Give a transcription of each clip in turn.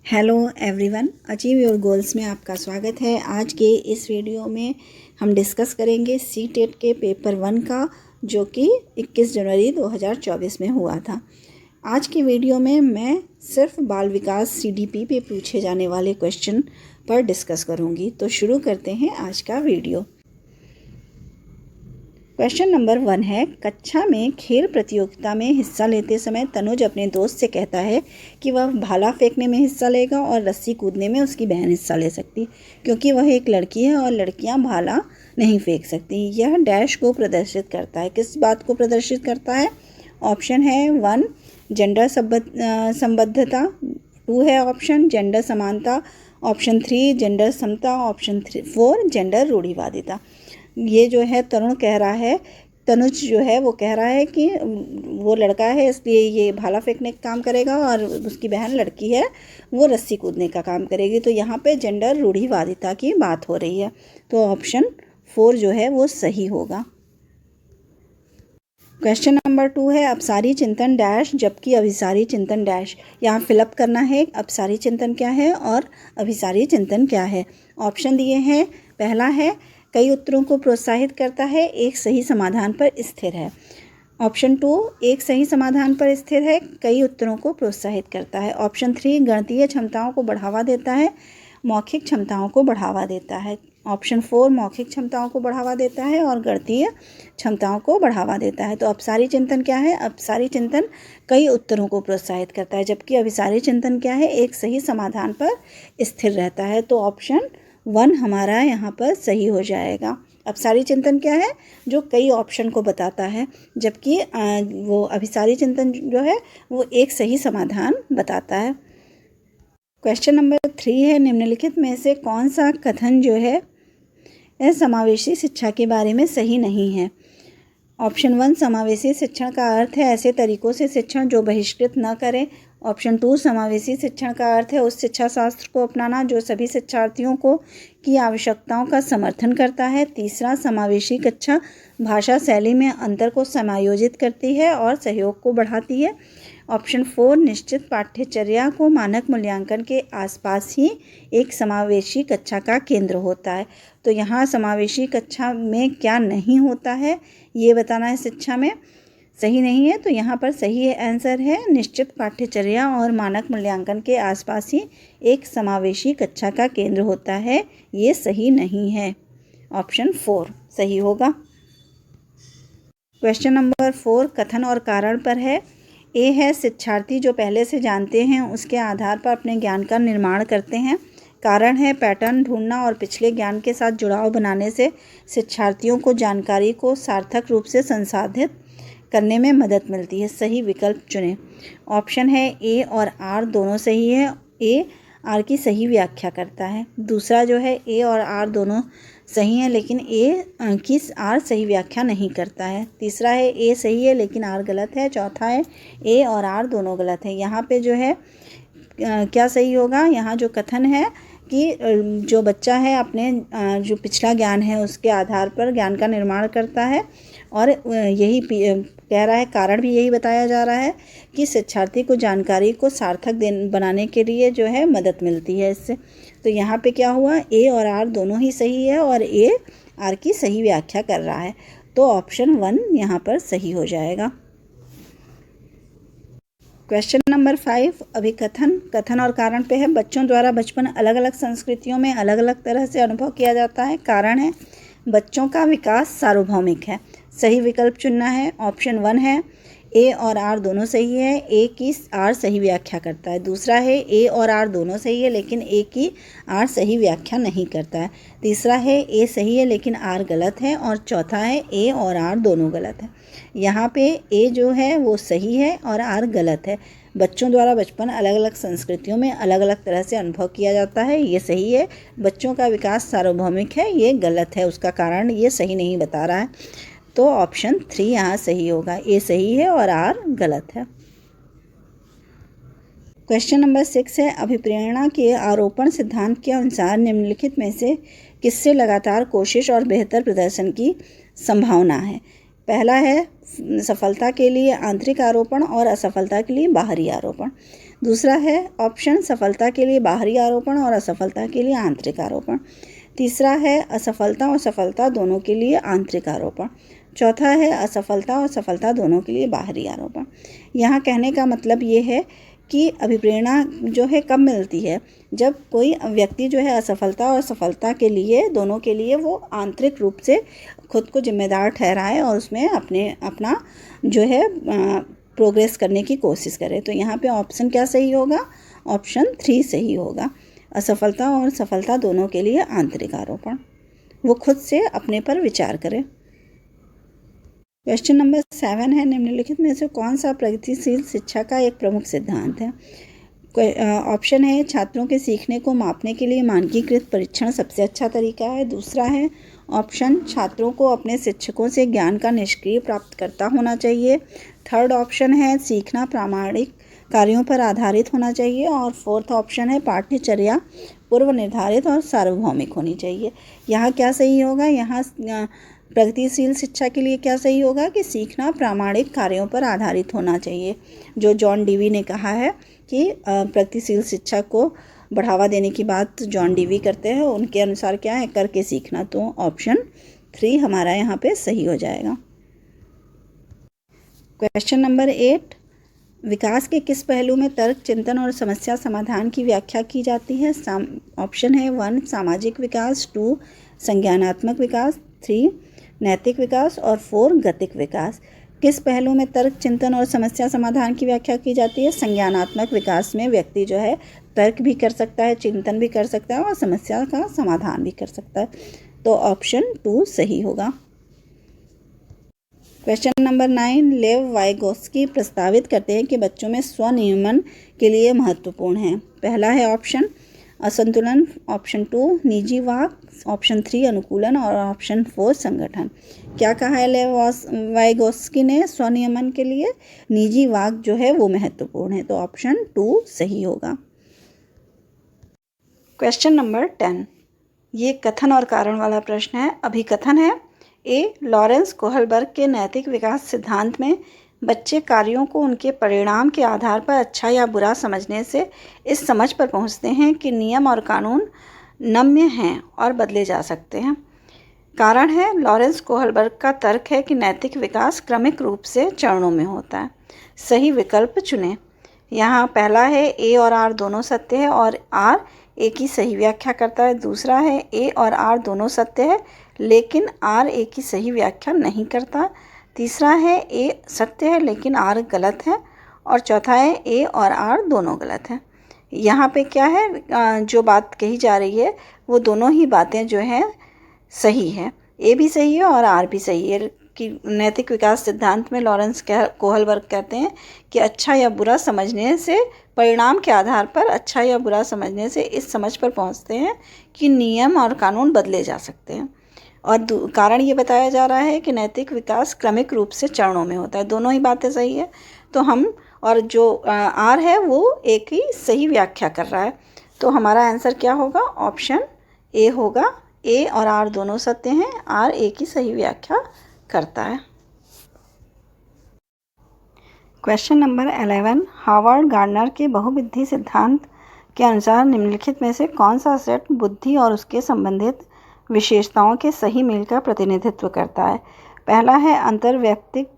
Hello everyone, achieve your goals में आपका स्वागत है। आज के इस वीडियो में हम डिस्कस करेंगे सीटेट के पेपर 1 का, जो कि 21 जनवरी 2024 में हुआ था। आज की वीडियो में मैं सिर्फ बाल विकास सीडीपी पे पूछे जाने वाले क्वेश्चन पर डिस्कस करूंगी। तो शुरू करते हैं आज का वीडियो। क्वेश्चन नंबर 1 है, कक्षा में खेल प्रतियोगिता में हिस्सा लेते समय तनुज अपने दोस्त से कहता है कि वह भाला फेंकने में हिस्सा लेगा और रस्सी कूदने में उसकी बहन हिस्सा ले सकती, क्योंकि वह एक लड़की है और लड़कियां भाला नहीं फेंक सकती। यह डैश को प्रदर्शित करता है। किस बात को प्रदर्शित करता है? ऑप्शन है 1 जेंडर संबद्धता, 2 है ऑप्शन जेंडर समानता, ऑप्शन 3 जेंडर समता, ऑप्शन 4 जेंडर रूढ़िवादिता। ये जो है तरुण कह रहा है, तनुज जो है वो कह रहा है कि वो लड़का है इसलिए ये भाला फेंकने का काम करेगा और उसकी बहन लड़की है वो रस्सी कूदने का काम करेगी। तो यहाँ पे जेंडर रूढ़िवादिता की बात हो रही है। तो ऑप्शन 4 जो है वो सही होगा। क्वेश्चन नंबर 2 है, अपसारी चिंतन डैश जबकि अभिसारी चिंतन डैश। यहाँ फिलअप करना है अपसारी चिंतन क्या है और अभिसारी चिंतन क्या है। ऑप्शन दिए हैं। पहला है कई उत्तरों को प्रोत्साहित करता है, एक सही समाधान पर स्थिर है। ऑप्शन 2 एक सही समाधान पर स्थिर है, कई उत्तरों को प्रोत्साहित करता है। ऑप्शन 3 गणितीय क्षमताओं को बढ़ावा देता है, मौखिक क्षमताओं को बढ़ावा देता है। ऑप्शन 4 मौखिक क्षमताओं को बढ़ावा देता है और गणितीय क्षमताओं को बढ़ावा देता है। तो अपसारी चिंतन क्या है? अपसारी चिंतन कई उत्तरों को प्रोत्साहित करता है, जबकि अभिसारी चिंतन क्या है? एक सही समाधान पर स्थिर रहता है। तो ऑप्शन 1 हमारा यहाँ पर सही हो जाएगा। अपसारी चिंतन क्या है? जो कई ऑप्शन को बताता है, जबकि वो अभिसारी चिंतन जो है वो एक सही समाधान बताता है। क्वेश्चन नंबर 3 है, निम्नलिखित में से कौन सा कथन जो है समावेशी शिक्षा के बारे में सही नहीं है। ऑप्शन 1 समावेशी शिक्षण का अर्थ है ऐसे तरीकों से शिक्षण जो बहिष्कृत न करें। ऑप्शन 2 समावेशी शिक्षण का अर्थ है उस शिक्षा शास्त्र को अपनाना जो सभी शिक्षार्थियों को की आवश्यकताओं का समर्थन करता है। तीसरा, समावेशी कक्षा भाषा शैली में अंतर को समायोजित करती है और सहयोग को बढ़ाती है। ऑप्शन 4 निश्चित पाठ्यचर्या को मानक मूल्यांकन के आसपास ही एक समावेशी कक्षा का केंद्र होता है। तो यहाँ समावेशी कक्षा में क्या नहीं होता है ये बताना है, शिक्षा में सही नहीं है। तो यहाँ पर सही आंसर है निश्चित पाठ्यचर्या और मानक मूल्यांकन के आसपास ही एक समावेशी कक्षा का केंद्र होता है, ये सही नहीं है। ऑप्शन 4 सही होगा। क्वेश्चन नंबर 4 कथन और कारण पर है। ए है शिक्षार्थी जो पहले से जानते हैं उसके आधार पर अपने ज्ञान का निर्माण करते हैं। कारण है पैटर्न ढूंढना और पिछले ज्ञान के साथ जुड़ाव बनाने से शिक्षार्थियों को जानकारी को सार्थक रूप से संसाधित करने में मदद मिलती है। सही विकल्प चुनें। ऑप्शन है ए और आर दोनों सही है। ए आर की सही व्याख्या करता है। दूसरा जो है ए और आर दोनों सही है लेकिन ए की आर सही व्याख्या नहीं करता है। तीसरा है ए सही है लेकिन आर गलत है। चौथा है ए और आर दोनों गलत है। यहाँ पे जो है क्या सही होगा? यहाँ जो कथन है कि जो बच्चा है अपने जो पिछला ज्ञान है उसके आधार पर ज्ञान का निर्माण करता है, और यही कह रहा है, कारण भी यही बताया जा रहा है कि शिक्षार्थी को जानकारी को सार्थक बनाने के लिए जो है मदद मिलती है इससे। तो यहाँ पे क्या हुआ? ए और आर दोनों ही सही है और ए आर की सही व्याख्या कर रहा है। तो ऑप्शन 1 यहाँ पर सही हो जाएगा। क्वेश्चन नंबर 5 अभिकथन कथन और कारण पे है। बच्चों द्वारा बचपन अलग अलग संस्कृतियों में अलग अलग तरह से अनुभव किया जाता है। कारण है बच्चों का विकास सार्वभौमिक है। सही विकल्प चुनना है। ऑप्शन 1 है ए और आर दोनों सही है, ए की आर सही व्याख्या करता है। दूसरा है ए और आर दोनों सही है लेकिन ए की आर सही व्याख्या नहीं करता है। तीसरा है ए सही है लेकिन आर गलत है। और चौथा है ए और आर दोनों गलत है। यहाँ पे ए जो है वो सही है और आर गलत है। बच्चों द्वारा बचपन अलग अलग संस्कृतियों में अलग अलग तरह से अनुभव किया जाता है, ये सही है। बच्चों का विकास सार्वभौमिक है, ये गलत है। उसका कारण ये सही नहीं बता रहा है। तो ऑप्शन 3 यहाँ सही होगा। ए सही है और आर गलत है। क्वेश्चन नंबर 6 है, अभिप्रेरणा के आरोपण सिद्धांत के अनुसार निम्नलिखित में से किससे लगातार कोशिश और बेहतर प्रदर्शन की संभावना है। पहला है सफलता के लिए आंतरिक आरोपण और असफलता के लिए बाहरी आरोपण। दूसरा है ऑप्शन सफलता के लिए बाहरी आरोपण और असफलता के लिए आंतरिक आरोपण। तीसरा है असफलता और सफलता दोनों के लिए आंतरिक आरोपण। चौथा है असफलता और सफलता दोनों के लिए बाहरी आरोपण। यहाँ कहने का मतलब ये है कि अभिप्रेरणा जो है कब मिलती है, जब कोई व्यक्ति जो है असफलता और सफलता के लिए दोनों के लिए वो आंतरिक रूप से खुद को जिम्मेदार ठहराए और उसमें अपना जो है प्रोग्रेस करने की कोशिश करे। तो यहाँ पे ऑप्शन क्या सही होगा? ऑप्शन 3 सही होगा। असफलता और सफलता दोनों के लिए आंतरिक आरोपण, वो खुद से अपने पर विचार करें। क्वेश्चन नंबर 7 है, निम्नलिखित में से कौन सा प्रगतिशील शिक्षा का एक प्रमुख सिद्धांत है? ऑप्शन है छात्रों के सीखने को मापने के लिए मानकीकृत परीक्षण सबसे अच्छा तरीका है। दूसरा है ऑप्शन छात्रों को अपने शिक्षकों से ज्ञान का निष्क्रिय प्राप्तकर्ता होना चाहिए। थर्ड ऑप्शन है सीखना प्रामाणिक कार्यों पर आधारित होना चाहिए। और फोर्थ ऑप्शन है पाठ्यचर्या पूर्व निर्धारित और सार्वभौमिक होनी चाहिए। यहाँ क्या सही होगा? यहाँ प्रगतिशील शिक्षा के लिए क्या सही होगा कि सीखना प्रामाणिक कार्यों पर आधारित होना चाहिए। जो जॉन डीवी ने कहा है कि प्रगतिशील शिक्षा को बढ़ावा देने की बात जॉन डीवी करते हैं, उनके अनुसार क्या है? करके सीखना। तो ऑप्शन 3 हमारा यहाँ पे सही हो जाएगा। क्वेश्चन नंबर 8, विकास के किस पहलू में तर्क चिंतन और समस्या समाधान की व्याख्या की जाती है? ऑप्शन है 1 सामाजिक विकास, 2 संज्ञानात्मक विकास, 3 नैतिक विकास और 4 गतिक विकास। किस पहलू में तर्क चिंतन और समस्या समाधान की व्याख्या की जाती है? संज्ञानात्मक विकास में व्यक्ति जो है तर्क भी कर सकता है, चिंतन भी कर सकता है और समस्या का समाधान भी कर सकता है। तो ऑप्शन 2 सही होगा। क्वेश्चन नंबर 9, लेव वाइगोस्की प्रस्तावित करते हैं कि बच्चों में स्वनियमन के लिए महत्वपूर्ण है। पहला है ऑप्शन असंतुलन, ऑप्शन 2 निजी वाक, ऑप्शन 3 अनुकूलन और ऑप्शन 4 संगठन। क्या कहा है लेव वाइगोस्की ने स्वनियमन के लिए? निजी वाक जो है वो महत्वपूर्ण है। तो ऑप्शन 2 सही होगा। क्वेश्चन नंबर 10, ये कथन और कारण वाला प्रश्न है। अभिकथन है ए, लॉरेंस कोहलबर्ग के नैतिक विकास सिद्धांत में बच्चे कार्यों को उनके परिणाम के आधार पर अच्छा या बुरा समझने से इस समझ पर पहुंचते हैं कि नियम और कानून नम्य हैं और बदले जा सकते हैं। कारण है लॉरेंस कोहलबर्ग का तर्क है कि नैतिक विकास क्रमिक रूप से चरणों में होता है। सही विकल्प चुनें। यहाँ पहला है ए और आर दोनों सत्य है और आर ए की सही व्याख्या करता है। दूसरा है ए और आर दोनों सत्य है लेकिन आर ए की सही व्याख्या नहीं करता। तीसरा है ए सत्य है लेकिन आर गलत है। और चौथा है ए और आर दोनों गलत हैं। यहाँ पे क्या है, जो बात कही जा रही है वो दोनों ही बातें जो हैं सही है। ए भी सही है और आर भी सही है कि नैतिक विकास सिद्धांत में लॉरेंस कोहलबर्ग कहते हैं कि अच्छा या बुरा समझने से, परिणाम के आधार पर अच्छा या बुरा समझने से इस समझ पर पहुंचते हैं कि नियम और कानून बदले जा सकते हैं। और कारण ये बताया जा रहा है कि नैतिक विकास क्रमिक रूप से चरणों में होता है। दोनों ही बातें सही है। तो हम, और जो आर है वो एक ही सही व्याख्या कर रहा है। तो हमारा आंसर क्या होगा? ऑप्शन ए होगा। ए और आर दोनों सत्य हैं, आर ए की सही व्याख्या करता है। क्वेश्चन नंबर 11, हावर्ड गार्डनर के बहुविधि सिद्धांत के अनुसार निम्नलिखित में से कौन सा सेट बुद्धि और उसके संबंधित विशेषताओं के सही मेल का प्रतिनिधित्व करता है? पहला है अंतर्वैयक्तिक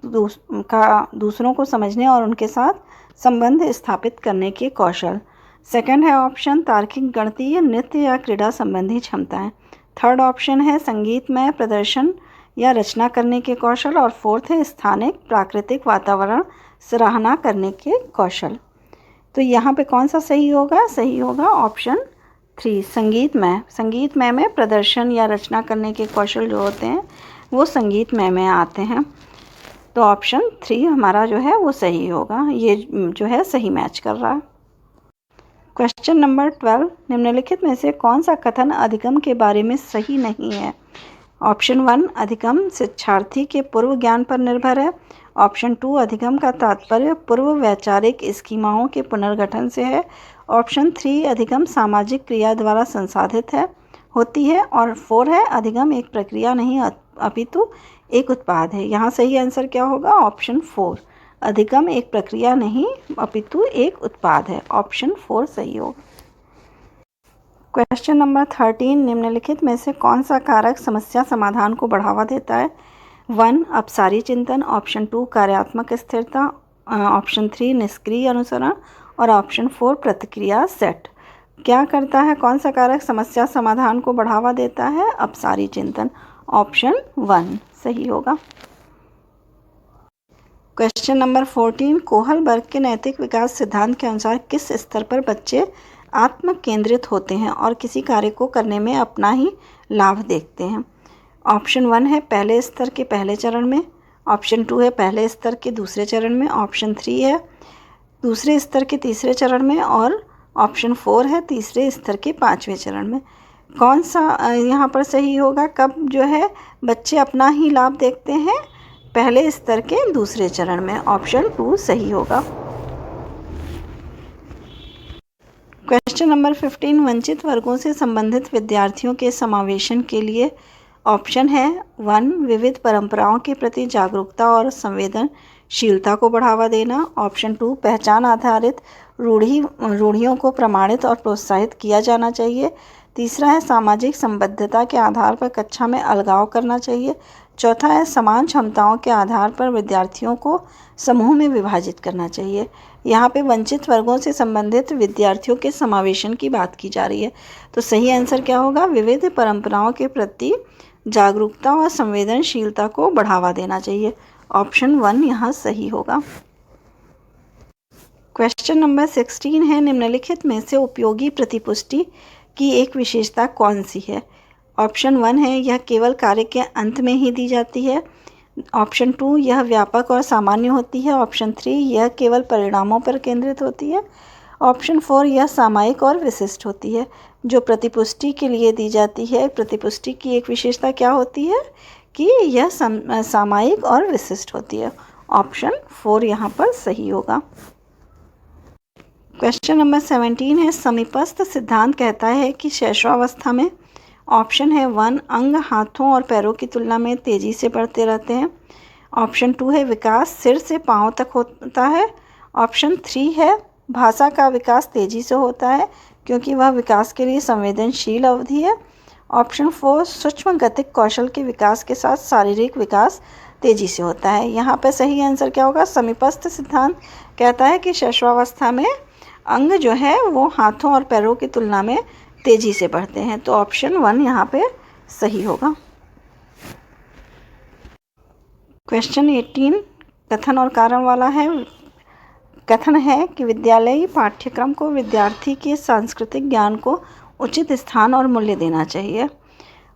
दूसरों को समझने और उनके साथ संबंध स्थापित करने के कौशल। सेकंड है ऑप्शन तार्किक, गणितीय, नृत्य या क्रीड़ा संबंधी क्षमताएं। थर्ड ऑप्शन है संगीतमय प्रदर्शन या रचना करने के कौशल। और फोर्थ है स्थानिक प्राकृतिक वातावरण सराहना करने के कौशल। तो यहाँ पे कौन सा सही होगा? सही होगा ऑप्शन 3 संगीतमय में प्रदर्शन या रचना करने के कौशल जो होते हैं वो संगीतमय में आते हैं। तो ऑप्शन 3 हमारा जो है वो सही होगा। ये जो है सही मैच कर रहा है। क्वेश्चन नंबर 12, निम्नलिखित में से कौन सा कथन अधिगम के बारे में सही नहीं है? ऑप्शन 1 अधिगम शिक्षार्थी के पूर्व ज्ञान पर निर्भर है। ऑप्शन 2 अधिगम का तात्पर्य पूर्व वैचारिक स्कीमाओं के पुनर्गठन से है। ऑप्शन 3 अधिगम सामाजिक क्रिया द्वारा संसाधित होती है। और 4 है अधिगम एक प्रक्रिया नहीं अपितु एक उत्पाद है। यहाँ सही आंसर क्या होगा? ऑप्शन 4 अधिगम एक प्रक्रिया नहीं अपितु एक उत्पाद है। ऑप्शन 4 सही होगा। क्वेश्चन नंबर 13, निम्नलिखित में से कौन सा कारक समस्या समाधान को बढ़ावा देता है? 1 अपसारी चिंतन, ऑप्शन 2 कार्यात्मक स्थिरता, ऑप्शन 3 निष्क्रिय अनुसरण और ऑप्शन 4 प्रतिक्रिया सेट। क्या करता है, कौन सा कारक समस्या समाधान को बढ़ावा देता है? अपसारी चिंतन। ऑप्शन 1 सही होगा। क्वेश्चन नंबर 14, कोहलबर्ग के नैतिक विकास सिद्धांत के अनुसार किस स्तर पर बच्चे आत्म केंद्रित होते हैं और किसी कार्य को करने में अपना ही लाभ देखते हैं? ऑप्शन 1 है पहले स्तर के पहले चरण में, ऑप्शन 2 है पहले स्तर के दूसरे चरण में, ऑप्शन 3 है दूसरे स्तर के तीसरे चरण में और ऑप्शन 4 है तीसरे स्तर के 5वें चरण में। कौन सा यहाँ पर सही होगा? कब जो है बच्चे अपना ही लाभ देखते हैं? पहले स्तर के दूसरे चरण में। ऑप्शन 2 सही होगा। क्वेश्चन नंबर 15, वंचित वर्गों से संबंधित विद्यार्थियों के समावेशन के लिए ऑप्शन है 1 विविध परंपराओं के प्रति जागरूकता और संवेदनशीलता को बढ़ावा देना, ऑप्शन 2 पहचान आधारित रूढ़ियों को प्रमाणित और प्रोत्साहित किया जाना चाहिए, तीसरा है सामाजिक संबद्धता के आधार पर कक्षा में अलगाव करना चाहिए, चौथा है समान क्षमताओं के आधार पर विद्यार्थियों को समूह में विभाजित करना चाहिए। यहाँ पे वंचित वर्गों से संबंधित विद्यार्थियों के समावेशन की बात की जा रही है, तो सही आंसर क्या होगा? विविध परंपराओं के प्रति जागरूकता और संवेदनशीलता को बढ़ावा देना चाहिए। ऑप्शन 1 यहाँ सही होगा। क्वेश्चन नंबर 16 है, निम्नलिखित में से उपयोगी प्रतिपुष्टि की एक विशेषता कौन सी है? ऑप्शन 1 है यह केवल कार्य के अंत में ही दी जाती है, ऑप्शन 2 यह व्यापक और सामान्य होती है, ऑप्शन 3 यह केवल परिणामों पर केंद्रित होती है, ऑप्शन 4 यह सामयिक और विशिष्ट होती है। जो प्रतिपुष्टि के लिए दी जाती है, प्रतिपुष्टि की एक विशेषता क्या होती है कि यह सामयिक और विशिष्ट होती है। ऑप्शन 4 यहाँ पर सही होगा। क्वेश्चन नंबर 17 है, समीपस्थ सिद्धांत कहता है कि शैशवावस्था में ऑप्शन है 1 अंग हाथों और पैरों की तुलना में तेज़ी से बढ़ते रहते हैं, ऑप्शन 2 है विकास सिर से पांव तक होता है, ऑप्शन 3 है भाषा का विकास तेज़ी से होता है क्योंकि वह विकास के लिए संवेदनशील अवधि है, ऑप्शन 4 सूक्ष्म गतिक कौशल के विकास के साथ शारीरिक विकास तेज़ी से होता है। यहाँ पर सही आंसर क्या होगा? समीपस्थ सिद्धांत कहता है कि शैशवावस्था में अंग जो है वो हाथों और पैरों की तुलना में तेज़ी से बढ़ते हैं, तो ऑप्शन 1 यहाँ पे सही होगा। क्वेश्चन 18 कथन और कारण वाला है। कथन है कि विद्यालयी पाठ्यक्रम को विद्यार्थी के सांस्कृतिक ज्ञान को उचित स्थान और मूल्य देना चाहिए।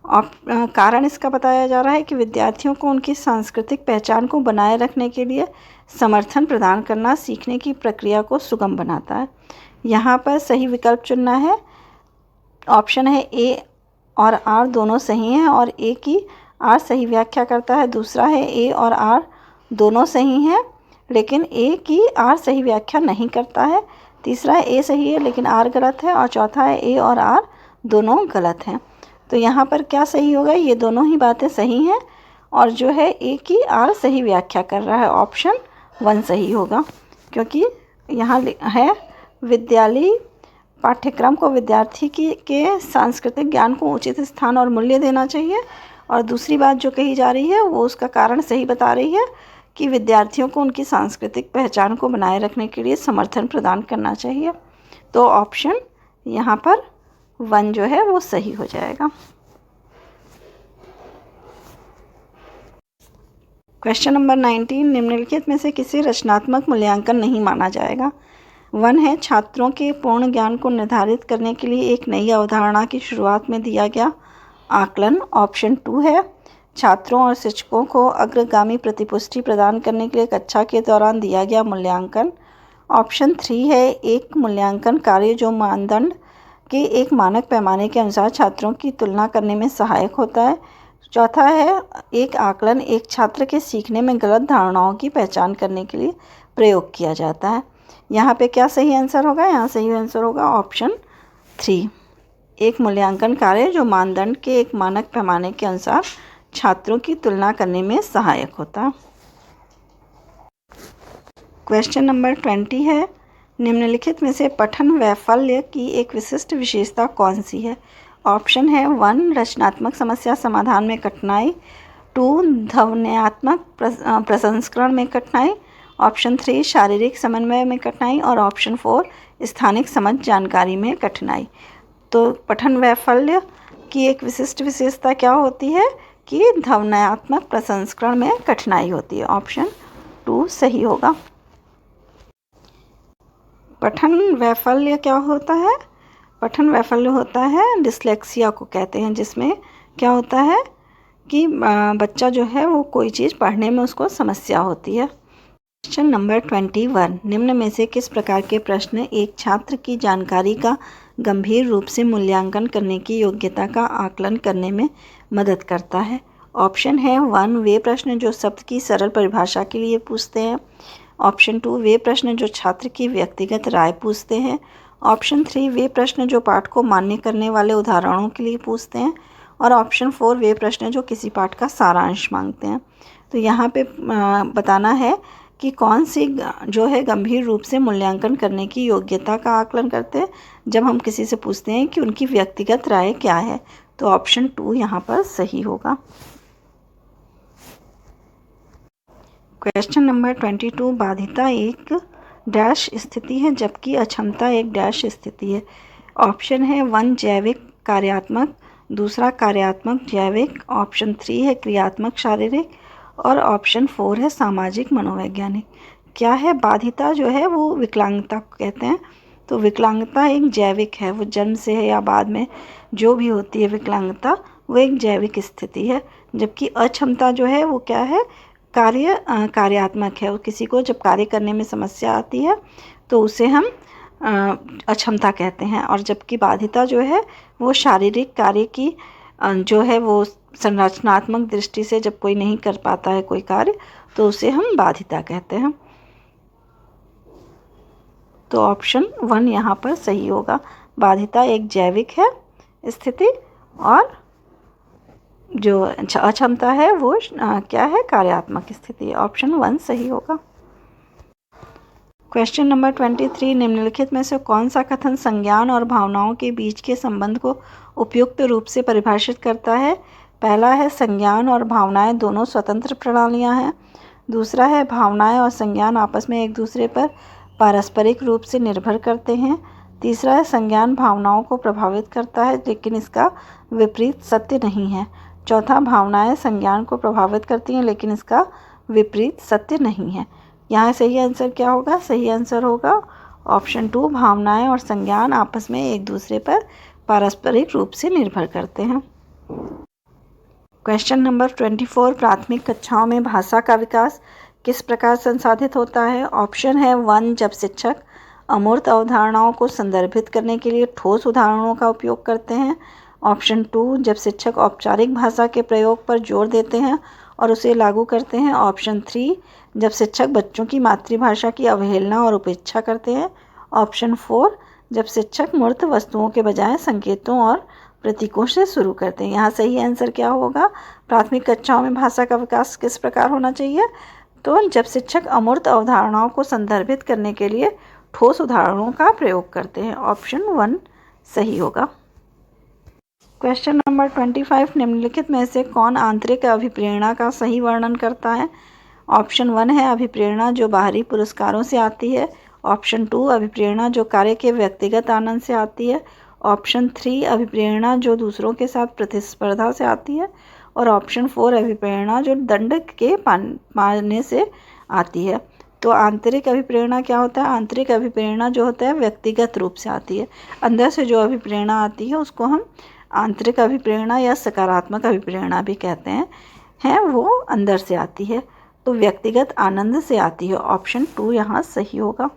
कारण इसका बताया जा रहा है कि विद्यार्थियों को उनकी सांस्कृतिक पहचान को बनाए रखने के लिए समर्थन प्रदान करना सीखने की प्रक्रिया को सुगम बनाता है। यहाँ पर सही विकल्प चुनना है। ऑप्शन है ए और आर दोनों सही हैं और ए की आर सही व्याख्या करता है, दूसरा है ए और आर दोनों सही हैं लेकिन ए की आर सही व्याख्या नहीं करता है, तीसरा है ए सही है लेकिन आर गलत है और चौथा है ए और आर दोनों गलत हैं। तो यहाँ पर क्या सही होगा? ये दोनों ही बातें सही हैं और जो है ए की आर सही व्याख्या कर रहा है। ऑप्शन 1 सही होगा क्योंकि यहाँ है विद्यालयी पाठ्यक्रम को विद्यार्थी के सांस्कृतिक ज्ञान को उचित स्थान और मूल्य देना चाहिए और दूसरी बात जो कही जा रही है वो उसका कारण सही बता रही है कि विद्यार्थियों को उनकी सांस्कृतिक पहचान को बनाए रखने के लिए समर्थन प्रदान करना चाहिए। तो ऑप्शन यहाँ पर 1 जो है वो सही हो जाएगा। क्वेश्चन नंबर 19 निम्नलिखित में से किसी रचनात्मक मूल्यांकन नहीं माना जाएगा। 1 है छात्रों के पूर्ण ज्ञान को निर्धारित करने के लिए एक नई अवधारणा की शुरुआत में दिया गया आकलन, ऑप्शन 2 है छात्रों और शिक्षकों को अग्रगामी प्रतिपुष्टि प्रदान करने के लिए कक्षा के दौरान दिया गया मूल्यांकन, ऑप्शन 3 है एक मूल्यांकन कार्य जो मानदंड के एक मानक पैमाने के अनुसार छात्रों की तुलना करने में सहायक होता है, चौथा है एक आकलन एक छात्र के सीखने में गलत धारणाओं की पहचान करने के लिए प्रयोग किया जाता है। यहाँ पे क्या सही आंसर होगा? यहाँ सही आंसर होगा ऑप्शन 3, एक मूल्यांकन कार्य जो मानदंड के एक मानक पैमाने के अनुसार छात्रों की तुलना करने में सहायक होता है। क्वेश्चन नंबर 20 है, निम्नलिखित में से पठन वैफल्य की एक विशिष्ट विशेषता कौन सी है? ऑप्शन है 1 रचनात्मक समस्या समाधान में कठिनाई, 2 ध्वन्यात्मक प्रसंस्करण में कठिनाई, ऑप्शन 3 शारीरिक समन्वय में कठिनाई और ऑप्शन 4 स्थानिक समझ जानकारी में कठिनाई। तो पठन वैफल्य की एक विशिष्ट विशेषता क्या होती है कि ध्वन्यात्मक प्रसंस्करण में कठिनाई होती है। ऑप्शन 2 सही होगा। पठन वैफल्य क्या होता है? पठन वैफल्य होता है डिस्लेक्सिया को कहते हैं, जिसमें क्या होता है कि बच्चा जो है वो कोई चीज़ पढ़ने में उसको समस्या होती है। क्वेश्चन नंबर 21, निम्न में से किस प्रकार के प्रश्न एक छात्र की जानकारी का गंभीर रूप से मूल्यांकन करने की योग्यता का आकलन करने में मदद करता है? ऑप्शन है 1 वे प्रश्न जो शब्द की सरल परिभाषा के लिए पूछते हैं, ऑप्शन 2 वे प्रश्न जो छात्र की व्यक्तिगत राय पूछते हैं, ऑप्शन 3 वे प्रश्न जो पाठ को मान्य करने वाले उदाहरणों के लिए पूछते हैं और ऑप्शन 4 वे प्रश्न जो किसी पाठ का सारांश मांगते हैं। तो यहाँ पे बताना है कि कौन सी जो है गंभीर रूप से मूल्यांकन करने की योग्यता का आकलन करते हैं जब हम किसी से पूछते हैं कि उनकी व्यक्तिगत राय क्या है। तो ऑप्शन 2 यहाँ पर सही होगा। क्वेश्चन नंबर 22, बाधिता एक डैश स्थिति है जबकि अक्षमता एक डैश स्थिति है। ऑप्शन है 1 जैविक कार्यात्मक, दूसरा कार्यात्मक जैविक, ऑप्शन 3 है क्रियात्मक शारीरिक और ऑप्शन 4 है सामाजिक मनोवैज्ञानिक। क्या है? बाधिता जो है वो विकलांगता को कहते हैं। तो विकलांगता एक जैविक है, वो जन्म से है या बाद में जो भी होती है विकलांगता, वो एक जैविक स्थिति है। जबकि अक्षमता जो है वो क्या है? कार्यात्मक है। किसी को जब कार्य करने में समस्या आती है तो उसे हम अक्षमता कहते हैं। और जबकि बाधिता जो है वो शारीरिक कार्य की जो है वो संरचनात्मक दृष्टि से जब कोई नहीं कर पाता है कोई कार्य तो उसे हम बाधिता कहते हैं। तो ऑप्शन 1 यहाँ पर सही होगा। बाधिता एक जैविक है स्थिति और जो अक्षमता है वो क्या है? कार्यात्मक स्थिति। ऑप्शन 1 सही होगा। क्वेश्चन नंबर 23, निम्नलिखित में से कौन सा कथन संज्ञान और भावनाओं के बीच के संबंध को उपयुक्त रूप से परिभाषित करता है? पहला है संज्ञान और भावनाएं दोनों स्वतंत्र प्रणालियां हैं। दूसरा है भावनाएं और संज्ञान आपस में एक दूसरे पर पारस्परिक रूप से निर्भर करते हैं। तीसरा है संज्ञान भावनाओं को प्रभावित करता है लेकिन इसका विपरीत सत्य नहीं है। चौथा, भावनाएं संज्ञान को प्रभावित करती हैं लेकिन इसका विपरीत सत्य नहीं है। यहाँ सही आंसर क्या होगा? सही आंसर होगा ऑप्शन 2, भावनाएं और संज्ञान आपस में एक दूसरे पर पारस्परिक रूप से निर्भर करते हैं। क्वेश्चन नंबर 24, प्राथमिक कक्षाओं में भाषा का विकास किस प्रकार संसाधित होता है? ऑप्शन है 1 जब शिक्षक अमूर्त अवधारणाओं को संदर्भित करने के लिए ठोस उदाहरणों का उपयोग करते हैं, ऑप्शन 2 जब शिक्षक औपचारिक भाषा के प्रयोग पर जोर देते हैं और उसे लागू करते हैं, ऑप्शन 3 जब शिक्षक बच्चों की मातृभाषा की अवहेलना और उपेक्षा करते हैं, ऑप्शन 4 जब शिक्षक मूर्त वस्तुओं के बजाय संकेतों और प्रतीकों से शुरू करते हैं। यहाँ सही आंसर क्या होगा? प्राथमिक कक्षाओं में भाषा का विकास किस प्रकार होना चाहिए? तो जब शिक्षक अमूर्त अवधारणाओं को संदर्भित करने के लिए ठोस उदाहरणों का प्रयोग करते हैं। ऑप्शन 1 सही होगा। क्वेश्चन नंबर 25, निम्नलिखित में से कौन आंतरिक अभिप्रेरणा का सही वर्णन करता है? ऑप्शन 1 है अभिप्रेरणा जो बाहरी पुरस्कारों से आती है, ऑप्शन 2 अभिप्रेरणा जो कार्य के व्यक्तिगत आनंद से आती है, ऑप्शन 3 अभिप्रेरणा जो दूसरों के साथ प्रतिस्पर्धा से आती है और ऑप्शन 4 अभिप्रेरणा जो दंड के पाने से आती है। तो आंतरिक अभिप्रेरणा क्या होता है? आंतरिक अभिप्रेरणा जो होता है व्यक्तिगत रूप से आती है। अंदर से जो अभिप्रेरणा आती है उसको हम आंतरिक अभिप्रेरणा या सकारात्मक अभिप्रेरणा भी कहते हैं वो अंदर से आती है, तो व्यक्तिगत आनंद से आती है। ऑप्शन 2 यहाँ सही होगा।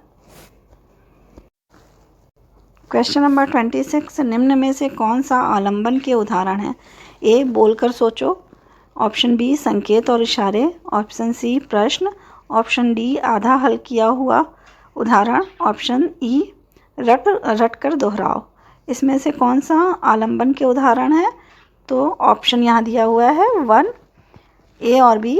क्वेश्चन नंबर 26, निम्न में से कौन सा आलंबन के उदाहरण है? ए बोलकर सोचो, ऑप्शन बी संकेत और इशारे, ऑप्शन सी प्रश्न, ऑप्शन डी आधा हल किया हुआ उदाहरण, ऑप्शन ई रट कर दोहराओ। इसमें से कौन सा आलंबन के उदाहरण है? तो ऑप्शन यहाँ दिया हुआ है 1 ए और बी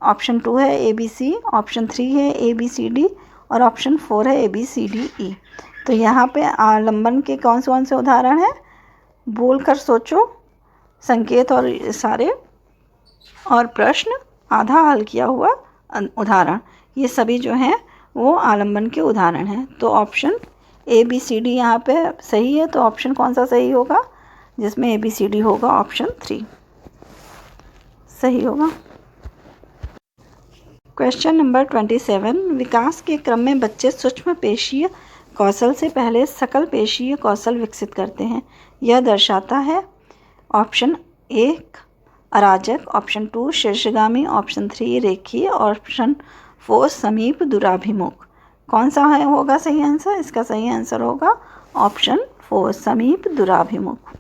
ऑप्शन 2 है ABC, ऑप्शन 3 है ABCD और ऑप्शन 4 है ABCDE। तो यहाँ पे आलंबन के कौन से उदाहरण हैं? बोलकर सोचो, संकेत और इशारे और प्रश्न, आधा हल किया हुआ उदाहरण, ये सभी जो हैं वो आलंबन के उदाहरण हैं। तो ऑप्शन ABCD यहाँ पे सही है। तो ऑप्शन कौन सा सही होगा? जिसमें ABCD होगा ऑप्शन 3 सही होगा। क्वेश्चन नंबर 27, विकास के क्रम में बच्चे सूक्ष्म पेशीय कौशल से पहले सकल पेशीय कौशल विकसित करते हैं। यह दर्शाता है ऑप्शन 1 अराजक, ऑप्शन 2 शीर्षगामी, ऑप्शन 3 रेखीय, ऑप्शन 4 समीप दुराभिमुख। कौन सा है होगा सही आंसर? इसका सही आंसर होगा ऑप्शन 4 समीप दुराभिमुख।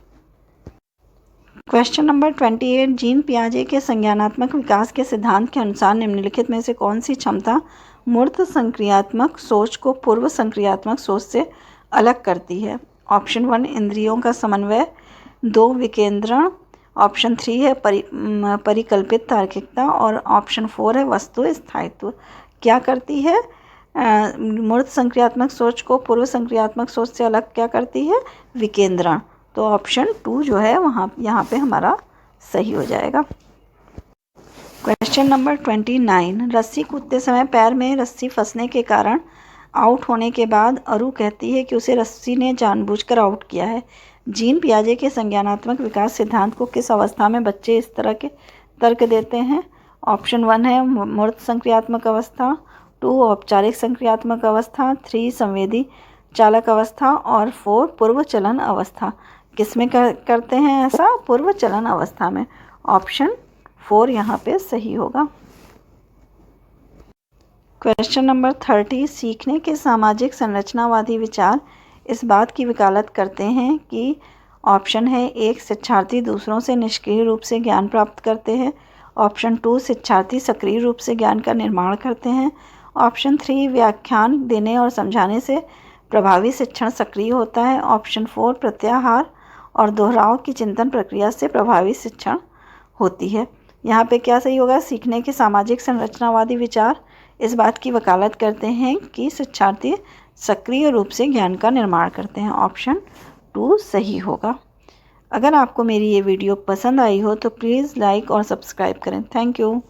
क्वेश्चन नंबर 28, जीन पियाजे के संज्ञानात्मक विकास के सिद्धांत के अनुसार निम्नलिखित में से कौन सी क्षमता मूर्त संक्रियात्मक सोच को पूर्व संक्रियात्मक सोच से अलग करती है? ऑप्शन 1 इंद्रियों का समन्वय, 2 विकेंद्रण, ऑप्शन 3 है परिकल्पित तार्किकता और ऑप्शन 4 है वस्तु स्थायित्व। क्या करती है मूर्त संक्रियात्मक सोच को पूर्व संक्रियात्मक सोच से अलग? क्या करती है? विकेंद्रण। तो ऑप्शन 2 जो है यहाँ पे हमारा सही हो जाएगा। क्वेश्चन नंबर 29, रस्सी कूदते समय पैर में रस्सी फंसने के कारण आउट होने के बाद अरु कहती है कि उसे रस्सी ने जानबूझकर आउट किया है। जीन पियाजे के संज्ञानात्मक विकास सिद्धांत को किस अवस्था में बच्चे इस तरह के तर्क देते हैं? ऑप्शन 1 है मूर्त संक्रियात्मक अवस्था, 2 औपचारिक संक्रियात्मक अवस्था, 3 संवेदी चालक अवस्था और 4 पूर्व चलन अवस्था। किसमें करते हैं ऐसा? पूर्व चलन अवस्था में। ऑप्शन 4 यहाँ पे सही होगा। क्वेश्चन नंबर 30, सीखने के सामाजिक संरचनावादी विचार इस बात की वकालत करते हैं कि ऑप्शन है 1 शिक्षार्थी दूसरों से निष्क्रिय रूप से ज्ञान प्राप्त करते हैं, ऑप्शन 2 शिक्षार्थी सक्रिय रूप से ज्ञान का निर्माण करते हैं, ऑप्शन 3 व्याख्यान देने और समझाने से प्रभावी शिक्षण सक्रिय होता है, ऑप्शन 4 प्रत्याहार और दोहराव की चिंतन प्रक्रिया से प्रभावी शिक्षण होती है। यहाँ पे क्या सही होगा? सीखने के सामाजिक संरचनावादी विचार इस बात की वकालत करते हैं कि शिक्षार्थी सक्रिय रूप से ज्ञान का निर्माण करते हैं। ऑप्शन 2 सही होगा। अगर आपको मेरी ये वीडियो पसंद आई हो तो प्लीज़ लाइक और सब्सक्राइब करें। Thank you.